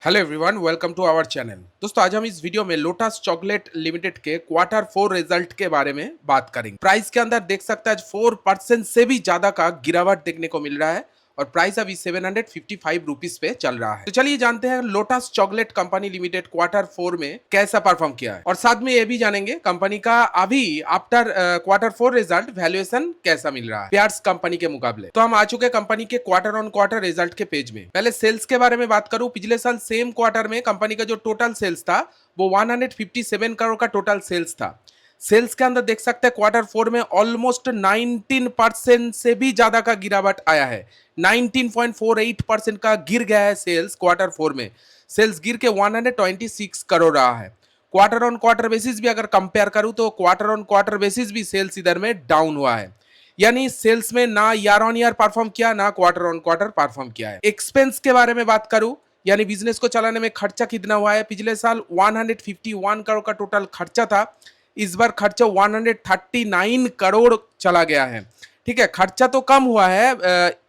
Hello everyone, welcome to our channel. दोस्तों, आज हम इस वीडियो में लोटस चॉकलेट लिमिटेड के क्वार्टर 4 रिजल्ट के बारे में बात करेंगे। प्राइस के अंदर देख सकते हैं आज 4% से भी ज्यादा का गिरावट देखने को मिल रहा है और प्राइस अभी 755 रुपीज पे चल रहा है। तो चलिए जानते हैं lotus chocolate company limited quarter 4 में कैसा परफॉर्म किया है और साथ में ये भी जानेंगे कंपनी का अभी आफ्टर क्वार्टर 4 रिजल्ट वैल्यूएशन कैसा मिल रहा है पियर्स कंपनी के मुकाबले। तो हम आ चुके कंपनी के क्वार्टर ऑन क्वार्टर रिजल्ट के पेज में। पहले सेल्स के बारे में बात करूं, पिछले साल सेम क्वार्टर में कंपनी का जो टोटल सेल्स था वो 157 करोड़ का टोटल सेल्स था। सेल्स के अंदर देख सकते हैं क्वार्टर 4 में ऑलमोस्ट 19% से भी ज्यादा का गिरावट आया है। 19.48% का गिर गया है सेल्स क्वार्टर 4 में। सेल्स गिर के 126 करोड़ रहा है। क्वार्टर ऑन क्वार्टर बेसिस भी अगर कंपेयर करूं तो क्वार्टर ऑन क्वार्टर बेसिस भी सेल्स इधर में डाउन हुआ है। यानी सेल्स में ना ईयर ऑन ईयर परफॉर्म किया, ना क्वार्टर ऑन क्वार्टर परफॉर्म किया है। एक्सपेंस के बारे में बात करूं, यानी बिजनेस को चलाने में खर्चा कितना हुआ है, पिछले साल 151 करोड़ का टोटल खर्चा था, इस बार खर्चा 139 करोड़ चला गया है। ठीक है, खर्चा तो कम हुआ है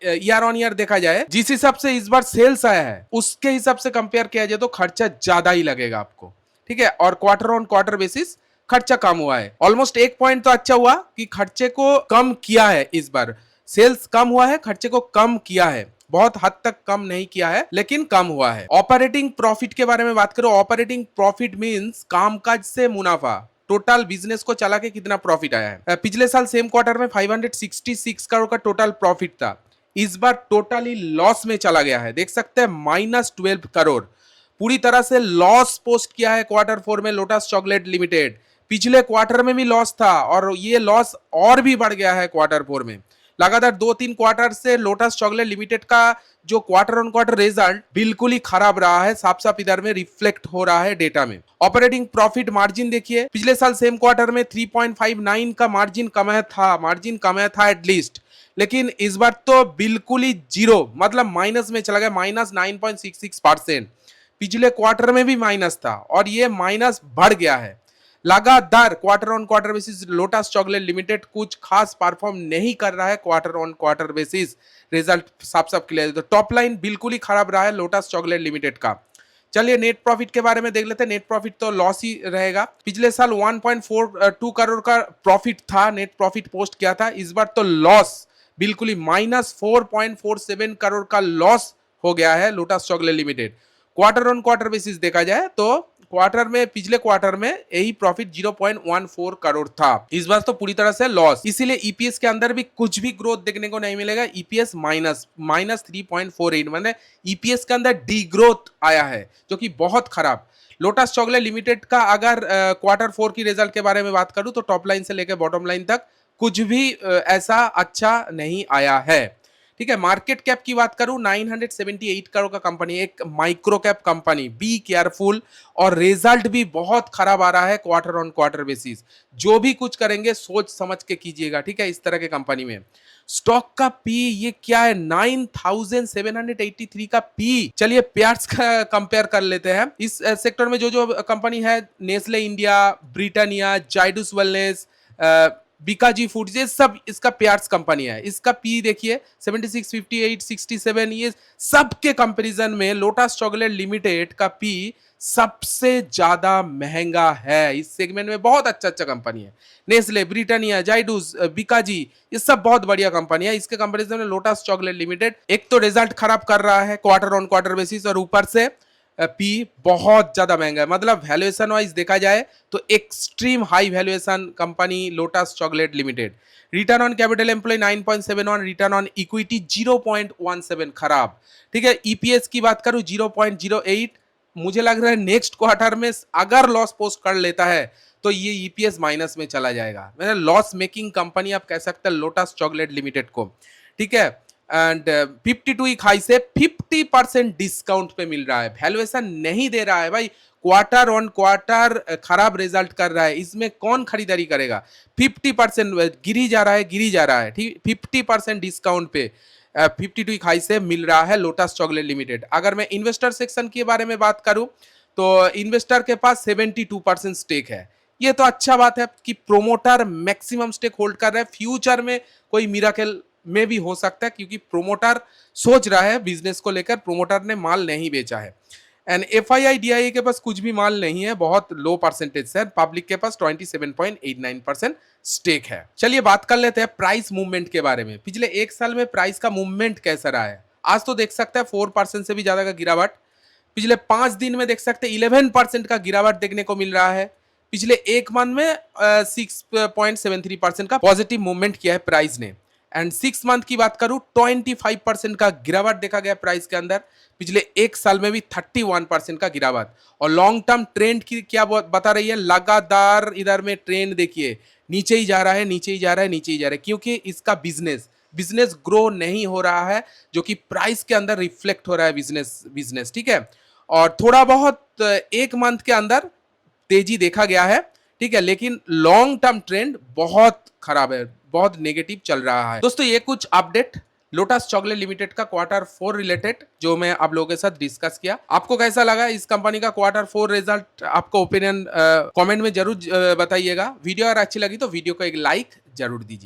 ईयर ऑन ईयर देखा जाए। जिस हिसाब से इस बार सेल्स आया है उसके हिसाब से कंपेयर किया जाए तो खर्चा ज्यादा ही लगेगा आपको। ठीक है, और क्वार्टर ऑन क्वार्टर बेसिस खर्चा कम हुआ है। ऑलमोस्ट एक पॉइंट तो अच्छा हुआ कि खर्चे को कम किया है। इस बार सेल्स कम हुआ है, खर्चे को कम किया है, बहुत हद तक कम नहीं किया है लेकिन कम हुआ है। ऑपरेटिंग प्रॉफिट के बारे में बात करो, ऑपरेटिंग प्रॉफिट मींस कामकाज से मुनाफा, टोटल बिजनेस को चला के कितना प्रॉफिट आया है। पिछले साल सेम क्वार्टर में 566 करोड़ का टोटल प्रॉफिट था, इस बार टोटली लॉस में चला गया है। देख सकते हैं -12 करोड़ पूरी तरह से लॉस पोस्ट किया है क्वार्टर 4 में लोटस चॉकलेट लिमिटेड। पिछले क्वार्टर में भी लॉस था और ये लॉस और भी बढ़ गया है क्वार्टर 4 में। लगातार 2-3 क्वार्टर से लोटस चॉकलेट लिमिटेड का जो क्वार्टर ऑन क्वार्टर रिजल्ट बिल्कुल ही खराब रहा है, साफ साफ इधर में रिफ्लेक्ट हो रहा है डेटा में। ऑपरेटिंग प्रॉफिट मार्जिन देखिए, पिछले साल सेम क्वार्टर में 3.59 का मार्जिन कमाया था एटलीस्ट, लेकिन इस बार तो बिल्कुल ही जीरो, मतलब माइनस में चला गया, -9.66%। पिछले क्वार्टर में भी माइनस था और ये माइनस बढ़ गया है। लगातार quarter on quarter basis lotus Chocolate limited कुछ खास परफॉर्म नहीं कर रहा है quarter on quarter basis. Result साफ साफ क्लियर, तो टॉप लाइन बिल्कुल ही खराब रहा है लोटस चॉकलेट लिमिटेड का। चलिए नेट प्रॉफिट के बारे में देख लेते हैं। नेट प्रॉफिट तो लॉस ही रहेगा। पिछले साल 1.42 करोड़ का प्रॉफिट था, नेट प्रॉफिट पोस्ट किया था, इस बार तो लॉस बिल्कुल ही -4.47 करोड़ का लॉस हो गया है lotus Chocolate limited. Quarter on quarter basis देखा जाए तो क्वार्टर में, पिछले क्वार्टर में यही प्रॉफिट 0.14 करोड़ था, इस बार तो पूरी तरह से लॉस। इसीलिए ईपीएस के अंदर भी कुछ भी ग्रोथ देखने को नहीं मिलेगा। ईपीएस -3.48, मतलब ईपीएस के अंदर डी ग्रोथ आया है जो कि बहुत खराब। लोटस चॉकलेट लिमिटेड का अगर क्वार्टर 4 की रिजल्ट के बारे में बात करूं तो टॉप लाइन से लेकर बॉटम लाइन तक कुछ भी ऐसा अच्छा नहीं आया है। ठीक है, मार्केट कैप की बात करूं 978 करोड़ का कंपनी, एक micro cap company, be careful. और रिजल्ट भी बहुत खराब आ रहा है क्वार्टर ऑन क्वार्टर बेसिस। जो भी कुछ करेंगे सोच समझ के कीजिएगा, ठीक है, इस तरह के कंपनी में। स्टॉक का पी ये क्या है, 9783 का पी। चलिए पेयर्स का कंपेयर कर लेते हैं। इस सेक्टर में जो जो कंपनी है, Nestle India, Britannia, Zydus wellness, Bikaji foods, ये सब इसका पेयर्स कंपनी है। इसका पी देखिए 76, 58, 67, ये सब के कंपैरिजन में लोटस चॉकलेट लिमिटेड का पी सबसे ज्यादा महंगा है। इस सेगमेंट में बहुत अच्छा कंपनी है। नेस्ले, ब्रिटानिया, जाइडस, बीकाजी, ये सब बहुत बढ़िया कंपनी है। इसके कंपैरिजन में लोटस चॉकलेट लिमिटेड एक तो रिजल्ट खराब कर रहा है क्वार्टर ऑन क्वार्टर बेसिस और ऊपर से पी बहुत ज्यादा महंगा है। मतलब वैल्यूएशन वाइज देखा जाए तो extreme high valuation company Lotus Chocolate Limited. Return on capital employ 9.71, return on equity 0.17 खराब। ठीक है, ईपीएस की बात करूं 0.08। मुझे लग रहा है नेक्स्ट क्वार्टर में अगर लॉस पोस्ट कर लेता है तो ये ईपीएस माइनस में चला जाएगा। मतलब लॉस मेकिंग कंपनी आप कह सकते हैं लोटस चॉकलेट लिमिटेड को। ठीक है, एंड 52 वीक हाई से 50% डिस्काउंट पे मिल रहा है। वैल्यूएशन नहीं दे रहा है भाई, क्वार्टर ऑन क्वार्टर खराब रिजल्ट कर रहा है, इसमें कौन खरीदारी करेगा। 50% गिरी जा रहा है, ठीक, 50% डिस्काउंट पे 52 वीक हाई से मिल रहा है लोटस चॉकलेट लिमिटेड। अगर मैं इन्वेस्टर सेक्शन के बारे में बात करूं तो इन्वेस्टर के पास 72% स्टेक है। ये तो अच्छा बात है कि प्रोमोटर मैक्सिमम स्टेक होल्ड कर रहा है। फ्यूचर में कोई मिराकल में भी हो सकता है क्योंकि प्रोमोटर सोच रहा है बिजनेस को लेकर, प्रोमोटर ने माल नहीं बेचा है। एंड FII DIA के पास कुछ भी माल नहीं है, बहुत लो परसेंटेज है। पब्लिक के पास 27.89% स्टेक है। चलिए बात कर लेते हैं प्राइस मूवमेंट के बारे में। पिछले एक साल में प्राइस का मूवमेंट कैसा रहा है। आज तो देख सकते हैं 4% से भी ज्यादा का गिरावट। पिछले 5 दिन में देख सकते हैं 11% का गिरावट देखने को मिल रहा है। पिछले एक मंथ में 6.73% का पॉजिटिव मूवमेंट किया है प्राइस ने। एंड 6 मंथ की बात करूं 25% का गिरावट देखा गया प्राइस के अंदर। पिछले एक साल में भी 31% का गिरावट। और लॉन्ग टर्म ट्रेंड की क्या बता रही है, लगातार इधर में ट्रेंड देखिए नीचे ही जा रहा है, नीचे ही जा रहा है, नीचे ही जा रहा है, क्योंकि इसका बिजनेस ग्रो नहीं हो रहा है, जो कि प्राइस के अंदर रिफ्लेक्ट हो रहा है बिजनेस। ठीक है, और थोड़ा बहुत एक मंथ के अंदर तेजी देखा गया है। ठीक है, लेकिन लॉन्ग टर्म ट्रेंड बहुत खराब है, बहुत नेगेटिव चल रहा है। दोस्तों ये कुछ अपडेट लोटस चॉकलेट लिमिटेड का Q4 रिलेटेड जो मैं आप लोगों के साथ डिस्कस किया। आपको कैसा लगा इस कंपनी का Q4 रिजल्ट? आपको ओपिनियन कमेंट में जरूर बताइएगा। वीडियो अगर अच्छी लगी तो वीडियो को एक लाइक जरूर दीजिए।